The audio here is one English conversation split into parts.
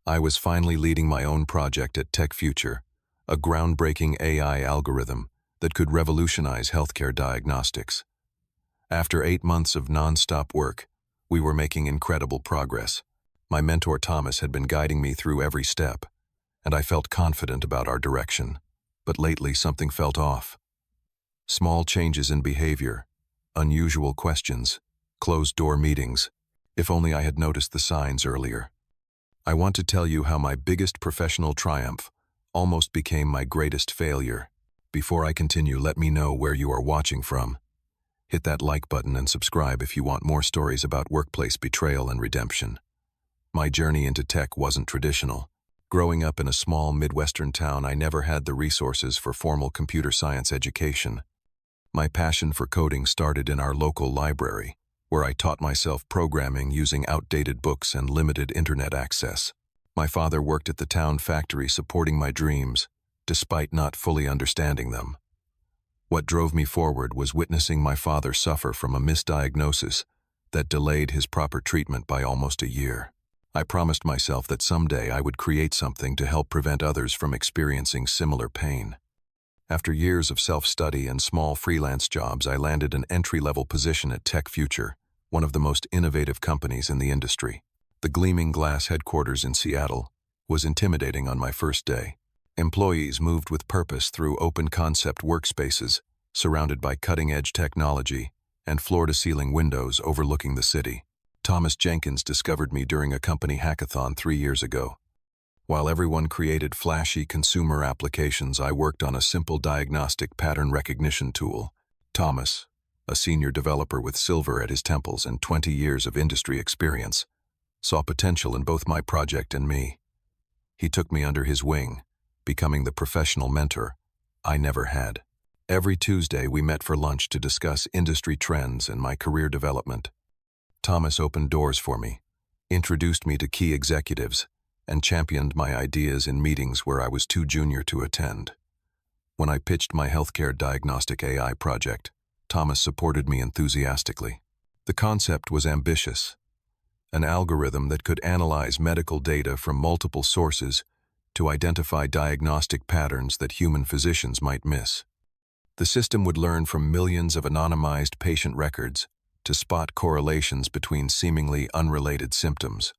I was finally leading my own project at Tech Future, a groundbreaking AI algorithm that could revolutionize healthcare diagnostics. After 8 months of non-stop work, we were making incredible progress. My mentor Thomas had been guiding me through every step, and I felt confident about our direction. But lately something felt off. Small changes in behavior, unusual questions, closed-door meetings. If only I had noticed the signs earlier. I want to tell you how my biggest professional triumph almost became my greatest failure. Before I continue, let me know where you are watching from. Hit that like button and subscribe if you want more stories about workplace betrayal and redemption. My journey into tech wasn't traditional. Growing up in a small Midwestern town, I never had the resources for formal computer science education. My passion for coding started in our local library, where I taught myself programming using outdated books and limited internet access. My father worked at the town factory supporting my dreams, despite not fully understanding them. What drove me forward was witnessing my father suffer from a misdiagnosis that delayed his proper treatment by almost a year. I promised myself that someday I would create something to help prevent others from experiencing similar pain. After years of self-study and small freelance jobs, I landed an entry-level position at Tech Future, one of the most innovative companies in the industry. The gleaming glass headquarters in Seattle was intimidating on my first day. Employees moved with purpose through open-concept workspaces, surrounded by cutting-edge technology and floor-to-ceiling windows overlooking the city. Thomas Jenkins discovered me during a company hackathon 3 years ago. While everyone created flashy consumer applications, I worked on a simple diagnostic pattern recognition tool. Thomas, a senior developer with silver at his temples and 20 years of industry experience, saw potential in both my project and me. He took me under his wing, becoming the professional mentor I never had. Every Tuesday we met for lunch to discuss industry trends and my career development. Thomas opened doors for me, introduced me to key executives, and championed my ideas in meetings where I was too junior to attend. When I pitched my healthcare diagnostic AI project, Thomas supported me enthusiastically. The concept was ambitious, an algorithm that could analyze medical data from multiple sources to identify diagnostic patterns that human physicians might miss. The system would learn from millions of anonymized patient records to spot correlations between seemingly unrelated symptoms.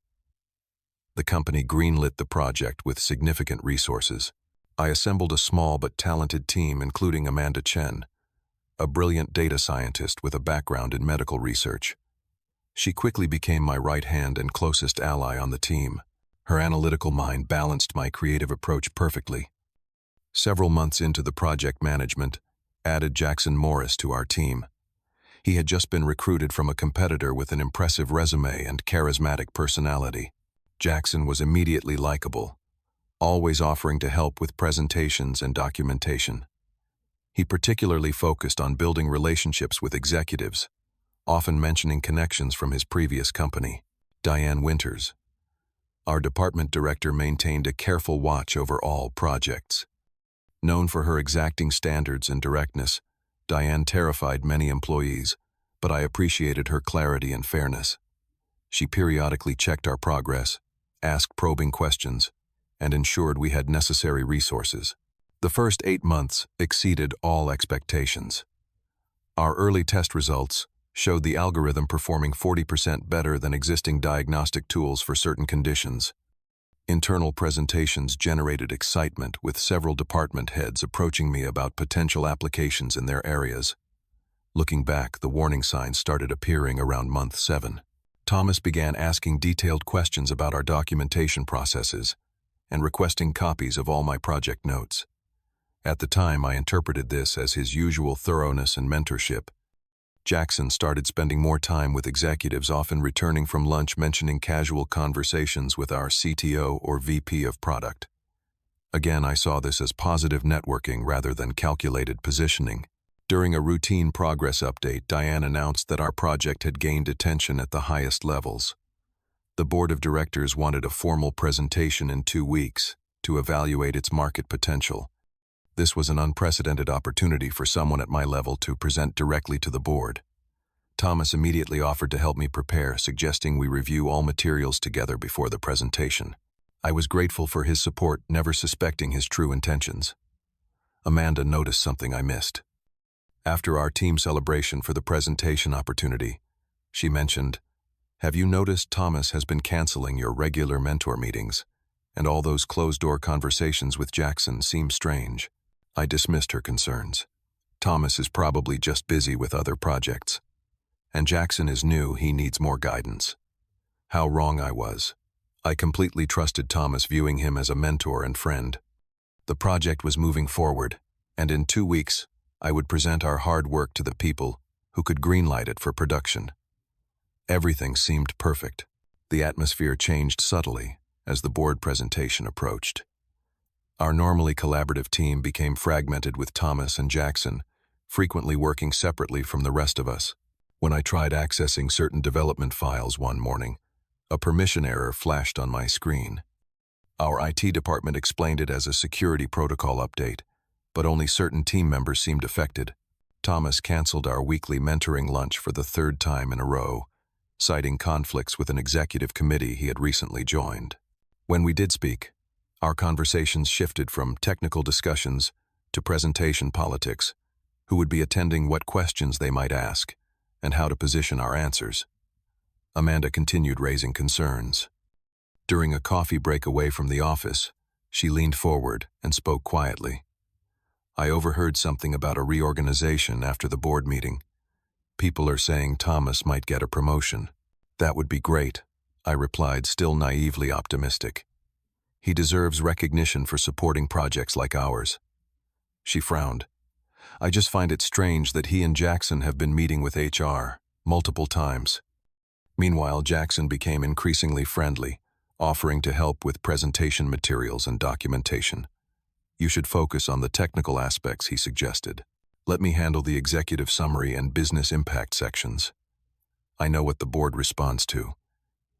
The company greenlit the project with significant resources. I assembled a small but talented team, including Amanda Chen, a brilliant data scientist with a background in medical research. She quickly became my right hand and closest ally on the team. Her analytical mind balanced my creative approach perfectly. Several months into the project, management added Jackson Morris to our team. He had just been recruited from a competitor with an impressive resume and charismatic personality. Jackson was immediately likable, always offering to help with presentations and documentation. He particularly focused on building relationships with executives, often mentioning connections from his previous company. Diane Winters, our department director, maintained a careful watch over all projects. Known for her exacting standards and directness, Diane terrified many employees, but I appreciated her clarity and fairness. She periodically checked our progress, asked probing questions, and ensured we had necessary resources. The first 8 months exceeded all expectations. Our early test results showed the algorithm performing 40% better than existing diagnostic tools for certain conditions. Internal presentations generated excitement, with several department heads approaching me about potential applications in their areas. Looking back, the warning signs started appearing around month 7. Thomas began asking detailed questions about our documentation processes and requesting copies of all my project notes. At the time, I interpreted this as his usual thoroughness and mentorship. Jackson started spending more time with executives, often returning from lunch mentioning casual conversations with our CTO or VP of product. Again, I saw this as positive networking rather than calculated positioning. During a routine progress update, Diane announced that our project had gained attention at the highest levels. The board of directors wanted a formal presentation in 2 weeks to evaluate its market potential. This was an unprecedented opportunity for someone at my level to present directly to the board. Thomas immediately offered to help me prepare, suggesting we review all materials together before the presentation. I was grateful for his support, never suspecting his true intentions. Amanda noticed something I missed. After our team celebration for the presentation opportunity, she mentioned, "Have you noticed Thomas has been canceling your regular mentor meetings, and all those closed-door conversations with Jackson seem strange?" I dismissed her concerns. Thomas is probably just busy with other projects. And Jackson is new, he needs more guidance. How wrong I was. I completely trusted Thomas, viewing him as a mentor and friend. The project was moving forward, and in 2 weeks, I would present our hard work to the people who could greenlight it for production. Everything seemed perfect. The atmosphere changed subtly as the board presentation approached. Our normally collaborative team became fragmented, with Thomas and Jackson frequently working separately from the rest of us. When I tried accessing certain development files one morning, a permission error flashed on my screen. Our IT department explained it as a security protocol update, but only certain team members seemed affected. Thomas canceled our weekly mentoring lunch for the 3rd time in a row, citing conflicts with an executive committee he had recently joined. When we did speak, our conversations shifted from technical discussions to presentation politics, who would be attending, what questions they might ask, and how to position our answers. Amanda continued raising concerns. During a coffee break away from the office, she leaned forward and spoke quietly. "I overheard something about a reorganization after the board meeting. People are saying Thomas might get a promotion." "That would be great," I replied, still naively optimistic. "He deserves recognition for supporting projects like ours." She frowned. "I just find it strange that he and Jackson have been meeting with HR multiple times." Meanwhile, Jackson became increasingly friendly, offering to help with presentation materials and documentation. "You should focus on the technical aspects," he suggested. "Let me handle the executive summary and business impact sections. I know what the board responds to."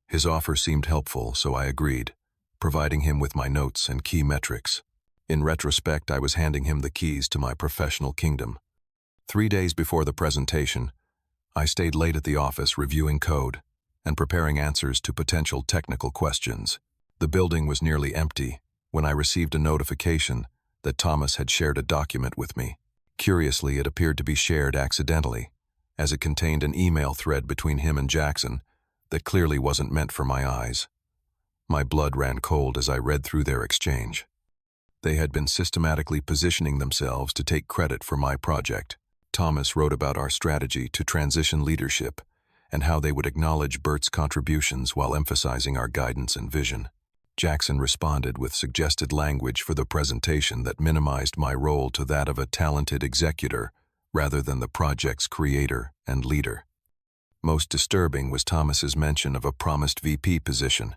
His offer seemed helpful, so I agreed, providing him with my notes and key metrics. In retrospect, I was handing him the keys to my professional kingdom. 3 days before the presentation, I stayed late at the office reviewing code and preparing answers to potential technical questions. The building was nearly empty when I received a notification that Thomas had shared a document with me. Curiously, it appeared to be shared accidentally, as it contained an email thread between him and Jackson that clearly wasn't meant for my eyes. My blood ran cold as I read through their exchange. They had been systematically positioning themselves to take credit for my project. Thomas wrote about our strategy to transition leadership and how they would acknowledge Burt's contributions while emphasizing our guidance and vision. Jackson responded with suggested language for the presentation that minimized my role to that of a talented executor rather than the project's creator and leader. Most disturbing was Thomas's mention of a promised VP position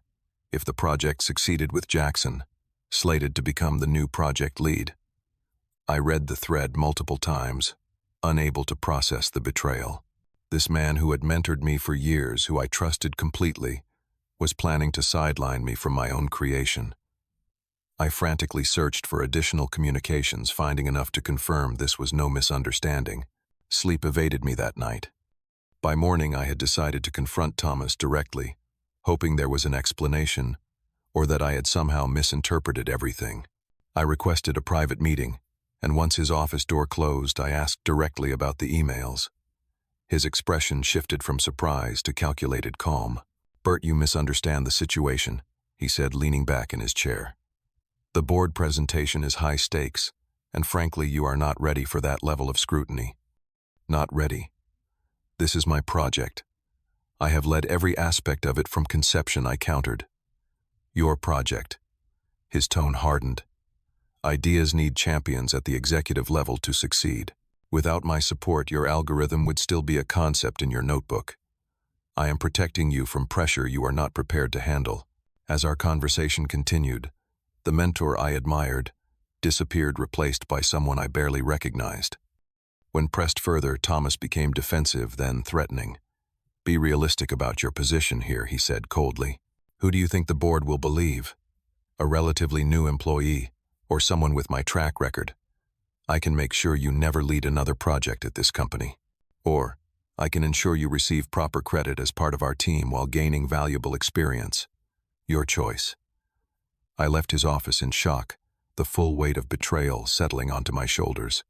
if the project succeeded, with Jackson slated to become the new project lead. I read the thread multiple times, unable to process the betrayal. This man who had mentored me for years, who I trusted completely, was planning to sideline me from my own creation. I frantically searched for additional communications, finding enough to confirm this was no misunderstanding. Sleep evaded me that night. By morning, I had decided to confront Thomas directly, hoping there was an explanation, or that I had somehow misinterpreted everything. I requested a private meeting, and once his office door closed, I asked directly about the emails. His expression shifted from surprise to calculated calm. "Burt, you misunderstand the situation," he said, leaning back in his chair. "The board presentation is high stakes, and frankly, you are not ready for that level of scrutiny." "Not ready. This is my project. I have led every aspect of it from conception," I countered. "Your project." His tone hardened. "Ideas need champions at the executive level to succeed. Without my support, your algorithm would still be a concept in your notebook. I am protecting you from pressure you are not prepared to handle." As our conversation continued, the mentor I admired disappeared, replaced by someone I barely recognized. When pressed further, Thomas became defensive, then threatening. "Be realistic about your position here," he said coldly. "Who do you think the board will believe? A relatively new employee, or someone with my track record? I can make sure you never lead another project at this company. Or, I can ensure you receive proper credit as part of our team while gaining valuable experience. Your choice." I left his office in shock, the full weight of betrayal settling onto my shoulders.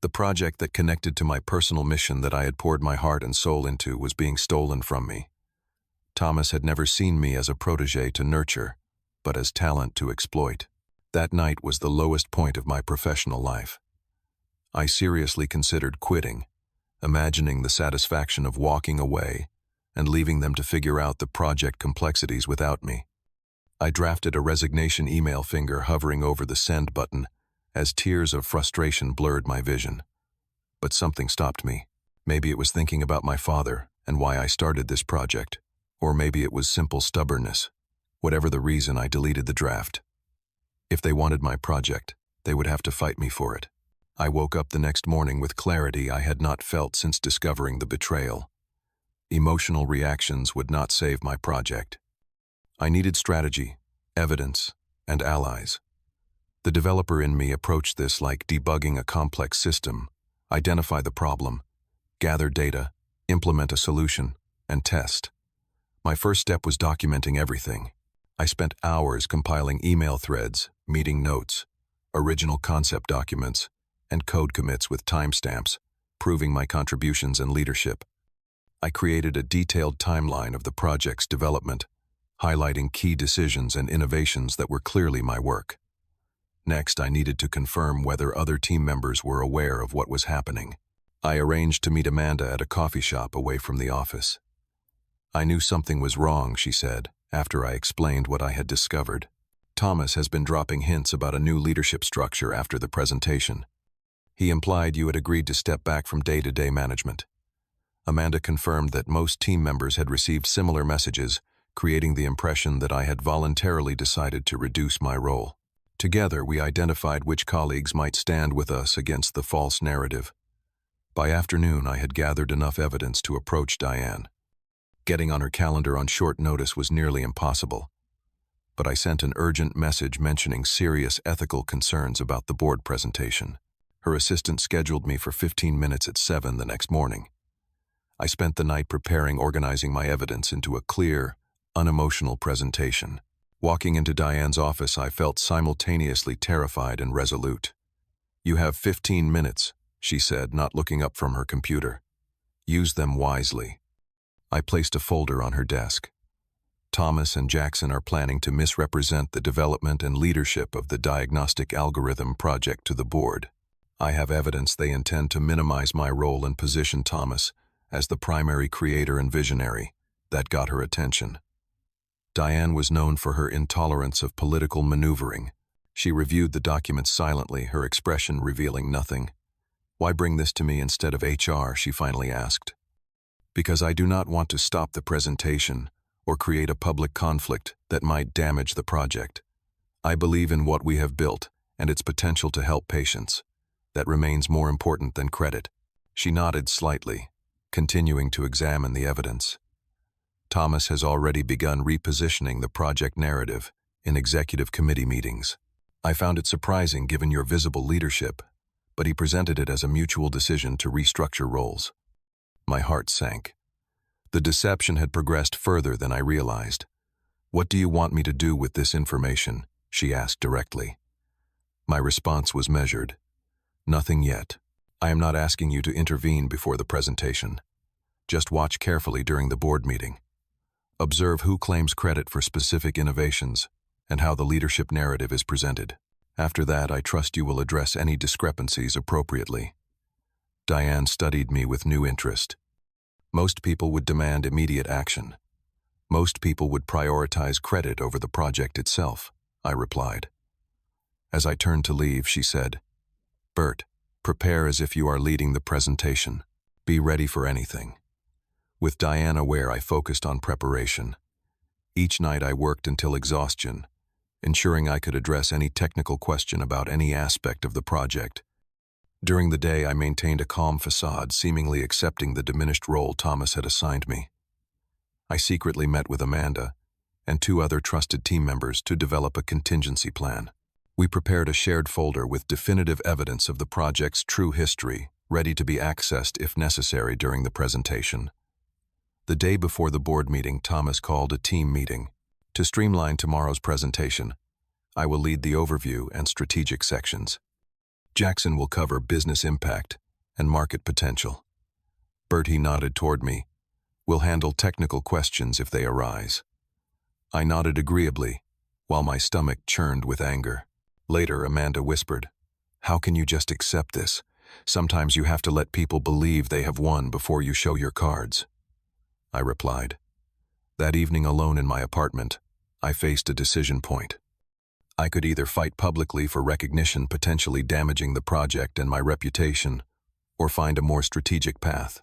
The project that connected to my personal mission that I had poured my heart and soul into was being stolen from me. Thomas had never seen me as a protégé to nurture, but as talent to exploit. That night was the lowest point of my professional life. I seriously considered quitting, imagining the satisfaction of walking away and leaving them to figure out the project complexities without me. I drafted a resignation email, finger hovering over the send button, as tears of frustration blurred my vision. But something stopped me. Maybe it was thinking about my father and why I started this project, or maybe it was simple stubbornness. Whatever the reason, I deleted the draft. If they wanted my project, they would have to fight me for it. I woke up the next morning with clarity I had not felt since discovering the betrayal. Emotional reactions would not save my project. I needed strategy, evidence, and allies. The developer in me approached this like debugging a complex system: identify the problem, gather data, implement a solution, and test. My first step was documenting everything. I spent hours compiling email threads, meeting notes, original concept documents, and code commits with timestamps, proving my contributions and leadership. I created a detailed timeline of the project's development, highlighting key decisions and innovations that were clearly my work. Next, I needed to confirm whether other team members were aware of what was happening. I arranged to meet Amanda at a coffee shop away from the office. I knew something was wrong, she said, after I explained what I had discovered. Thomas has been dropping hints about a new leadership structure after the presentation. He implied you had agreed to step back from day-to-day management. Amanda confirmed that most team members had received similar messages, creating the impression that I had voluntarily decided to reduce my role. Together, we identified which colleagues might stand with us against the false narrative. By afternoon, I had gathered enough evidence to approach Diane. Getting on her calendar on short notice was nearly impossible, but I sent an urgent message mentioning serious ethical concerns about the board presentation. Her assistant scheduled me for 15 minutes at 7 the next morning. I spent the night preparing, organizing my evidence into a clear, unemotional presentation. Walking into Diane's office, I felt simultaneously terrified and resolute. "You have 15 minutes, she said, not looking up from her computer. "Use them wisely." I placed a folder on her desk. Thomas and Jackson are planning to misrepresent the development and leadership of the diagnostic algorithm project to the board. I have evidence they intend to minimize my role and position Thomas as the primary creator and visionary. That got her attention. Diane was known for her intolerance of political maneuvering. She reviewed the documents silently, her expression revealing nothing. "Why bring this to me instead of HR?" she finally asked. "Because I do not want to stop the presentation or create a public conflict that might damage the project. I believe in what we have built and its potential to help patients. That remains more important than credit." She nodded slightly, continuing to examine the evidence. "Thomas has already begun repositioning the project narrative in executive committee meetings. I found it surprising given your visible leadership, but he presented it as a mutual decision to restructure roles." My heart sank. The deception had progressed further than I realized. "What do you want me to do with this information?" she asked directly. My response was measured. "Nothing yet. I am not asking you to intervene before the presentation. Just watch carefully during the board meeting. Observe who claims credit for specific innovations and how the leadership narrative is presented. After that, I trust you will address any discrepancies appropriately." Diane studied me with new interest. "Most people would demand immediate action. Most people would prioritize credit over the project itself," I replied. As I turned to leave, she said, "Burt, prepare as if you are leading the presentation. Be ready for anything." With Diane aware, I focused on preparation. Each night I worked until exhaustion, ensuring I could address any technical question about any aspect of the project. During the day, I maintained a calm facade, seemingly accepting the diminished role Thomas had assigned me. I secretly met with Amanda and 2 other trusted team members to develop a contingency plan. We prepared a shared folder with definitive evidence of the project's true history, ready to be accessed if necessary during the presentation. The day before the board meeting, Thomas called a team meeting. "To streamline tomorrow's presentation, I will lead the overview and strategic sections. Jackson will cover business impact and market potential. Burt, he nodded toward me, will handle technical questions if they arise. I nodded agreeably, while my stomach churned with anger. Later, Amanda whispered, "How can you just accept this? Sometimes you have to let people believe they have won before you show your cards." I replied. That evening alone in my apartment, I faced a decision point. I could either fight publicly for recognition potentially damaging the project and my reputation, or find a more strategic path.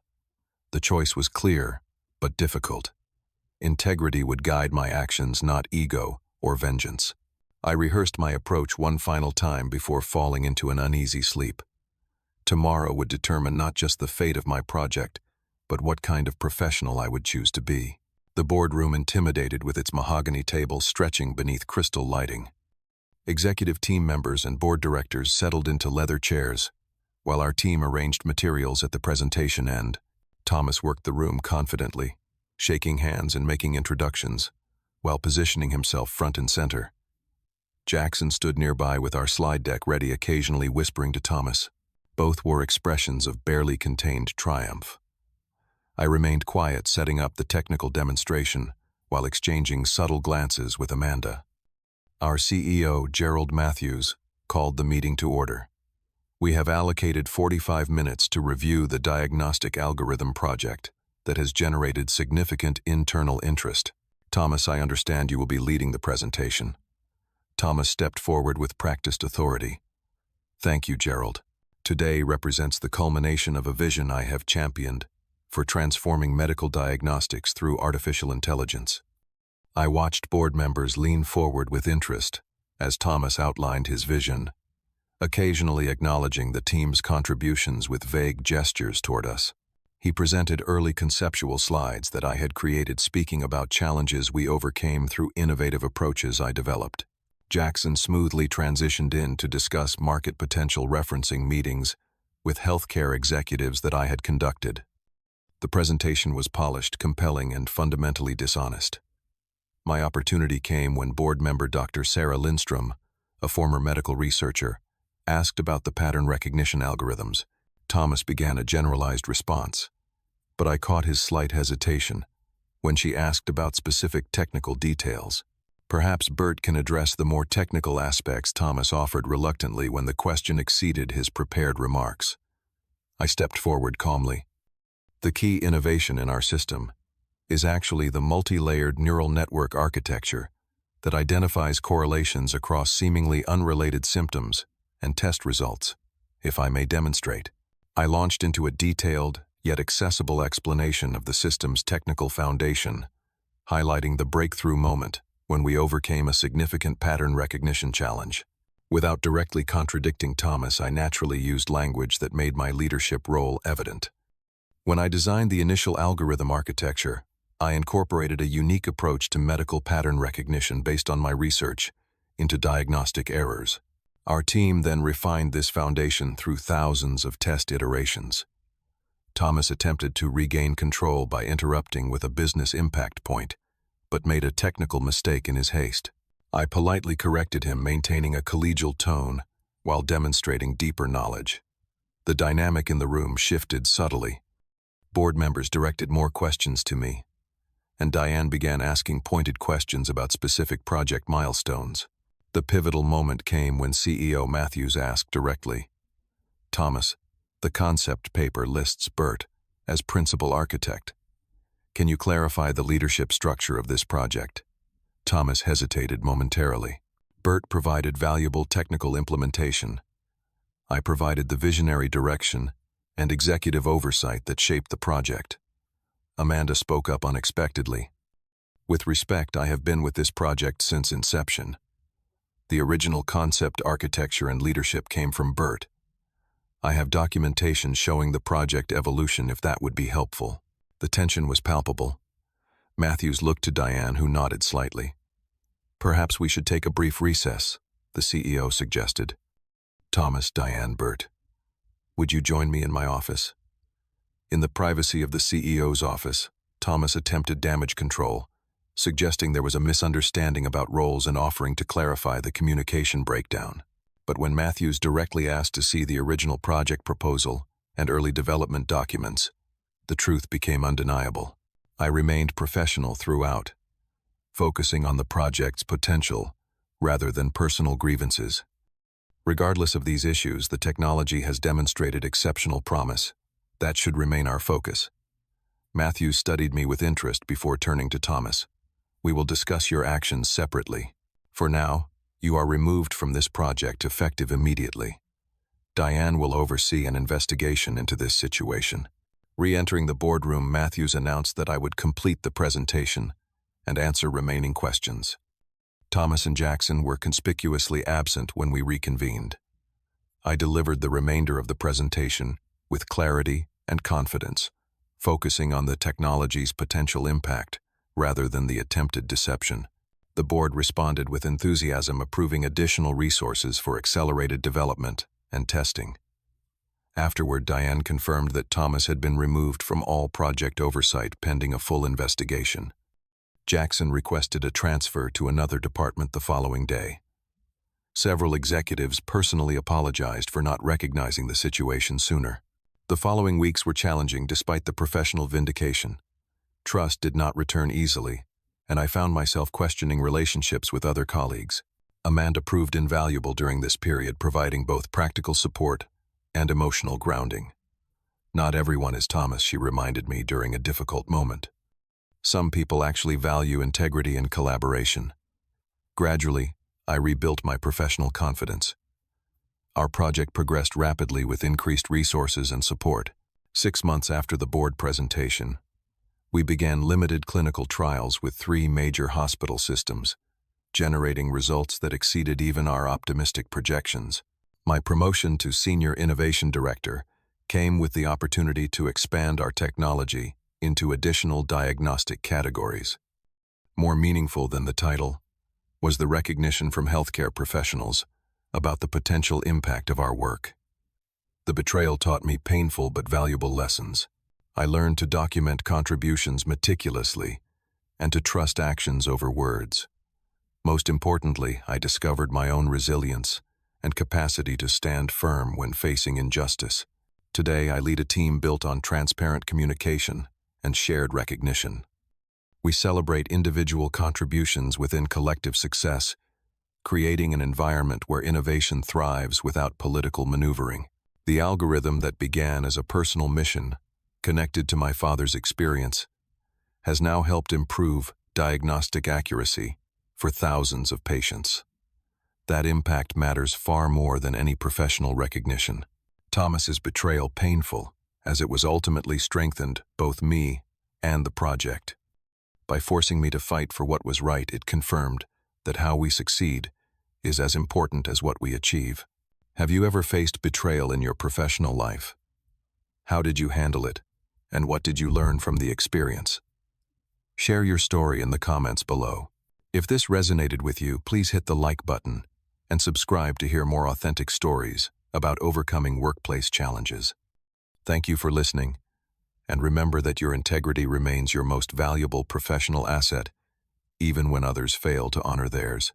The choice was clear, but difficult. Integrity would guide my actions, not ego or vengeance. I rehearsed my approach one final time before falling into an uneasy sleep. Tomorrow would determine not just the fate of my project, but what kind of professional I would choose to be. The boardroom intimidated with its mahogany table stretching beneath crystal lighting. Executive team members and board directors settled into leather chairs, while our team arranged materials at the presentation end. Thomas worked the room confidently, shaking hands and making introductions, while positioning himself front and center. Jackson stood nearby with our slide deck ready, occasionally whispering to Thomas. Both wore expressions of barely contained triumph. I remained quiet, setting up the technical demonstration, while exchanging subtle glances with Amanda. Our CEO, Gerald Matthews, called the meeting to order. We have allocated 45 minutes to review the diagnostic algorithm project that has generated significant internal interest. Thomas, I understand you will be leading the presentation. Thomas stepped forward with practiced authority. Thank you, Gerald. Today represents the culmination of a vision I have championed for transforming medical diagnostics through artificial intelligence. I watched board members lean forward with interest as Thomas outlined his vision, occasionally acknowledging the team's contributions with vague gestures toward us. He presented early conceptual slides that I had created, speaking about challenges we overcame through innovative approaches I developed. Jackson smoothly transitioned in to discuss market potential, referencing meetings with healthcare executives that I had conducted. The presentation was polished, compelling, and fundamentally dishonest. My opportunity came when board member Dr. Sarah Lindstrom, a former medical researcher, asked about the pattern recognition algorithms. Thomas began a generalized response, but I caught his slight hesitation when she asked about specific technical details. Perhaps Burt can address the more technical aspects, Thomas offered reluctantly when the question exceeded his prepared remarks. I stepped forward calmly. The key innovation in our system is actually the multi-layered neural network architecture that identifies correlations across seemingly unrelated symptoms and test results. If I may demonstrate. I launched into a detailed yet accessible explanation of the system's technical foundation, highlighting the breakthrough moment when we overcame a significant pattern recognition challenge. Without directly contradicting Thomas, I naturally used language that made my leadership role evident. When I designed the initial algorithm architecture, I incorporated a unique approach to medical pattern recognition based on my research into diagnostic errors. Our team then refined this foundation through thousands of test iterations. Thomas attempted to regain control by interrupting with a business impact point, but made a technical mistake in his haste. I politely corrected him, maintaining a collegial tone while demonstrating deeper knowledge. The dynamic in the room shifted subtly. Board members directed more questions to me, and Diane began asking pointed questions about specific project milestones. The pivotal moment came when CEO Matthews asked directly, "Thomas, the concept paper lists Burt as principal architect. Can you clarify the leadership structure of this project?" Thomas hesitated momentarily. Burt provided valuable technical implementation. I provided the visionary direction and executive oversight that shaped the project. Amanda spoke up unexpectedly. "With respect, I have been with this project since inception. The original concept, architecture, and leadership came from Burt. I have documentation showing the project evolution if that would be helpful." The tension was palpable. Matthews looked to Diane, who nodded slightly. "Perhaps we should take a brief recess," the CEO suggested. "Thomas, Diane, Burt, would you join me in my office?" In the privacy of the CEO's office, Thomas attempted damage control, suggesting there was a misunderstanding about roles and offering to clarify the communication breakdown. But when Matthews directly asked to see the original project proposal and early development documents, the truth became undeniable. I remained professional throughout, focusing on the project's potential rather than personal grievances. Regardless of these issues, the technology has demonstrated exceptional promise. That should remain our focus. Matthews studied me with interest before turning to Thomas. We will discuss your actions separately. For now, you are removed from this project effective immediately. Diane will oversee an investigation into this situation. Re-entering the boardroom, Matthews announced that I would complete the presentation and answer remaining questions. Thomas and Jackson were conspicuously absent when we reconvened. I delivered the remainder of the presentation with clarity and confidence, focusing on the technology's potential impact rather than the attempted deception. The board responded with enthusiasm, approving additional resources for accelerated development and testing. Afterward, Diane confirmed that Thomas had been removed from all project oversight pending a full investigation. Jackson requested a transfer to another department the following day. Several executives personally apologized for not recognizing the situation sooner. The following weeks were challenging despite the professional vindication. Trust did not return easily, and I found myself questioning relationships with other colleagues. Amanda proved invaluable during this period, providing both practical support and emotional grounding. Not everyone is Thomas, she reminded me during a difficult moment. Some people actually value integrity and collaboration. Gradually, I rebuilt my professional confidence. Our project progressed rapidly with increased resources and support. 6 months after the board presentation, we began limited clinical trials with 3 major hospital systems, generating results that exceeded even our optimistic projections. My promotion to Senior Innovation Director came with the opportunity to expand our technology into additional diagnostic categories. More meaningful than the title was the recognition from healthcare professionals about the potential impact of our work. The betrayal taught me painful but valuable lessons. I learned to document contributions meticulously and to trust actions over words. Most importantly, I discovered my own resilience and capacity to stand firm when facing injustice. Today, I lead a team built on transparent communication and shared recognition. We celebrate individual contributions within collective success, creating an environment where innovation thrives without political maneuvering. The algorithm that began as a personal mission, connected to my father's experience, has now helped improve diagnostic accuracy for thousands of patients. That impact matters far more than any professional recognition. Thomas's betrayal painful, as it was ultimately strengthened both me and the project. By forcing me to fight for what was right, it confirmed that how we succeed is as important as what we achieve. Have you ever faced betrayal in your professional life? How did you handle it, and what did you learn from the experience? Share your story in the comments below. If this resonated with you, please hit the like button and subscribe to hear more authentic stories about overcoming workplace challenges. Thank you for listening, and remember that your integrity remains your most valuable professional asset, even when others fail to honor theirs.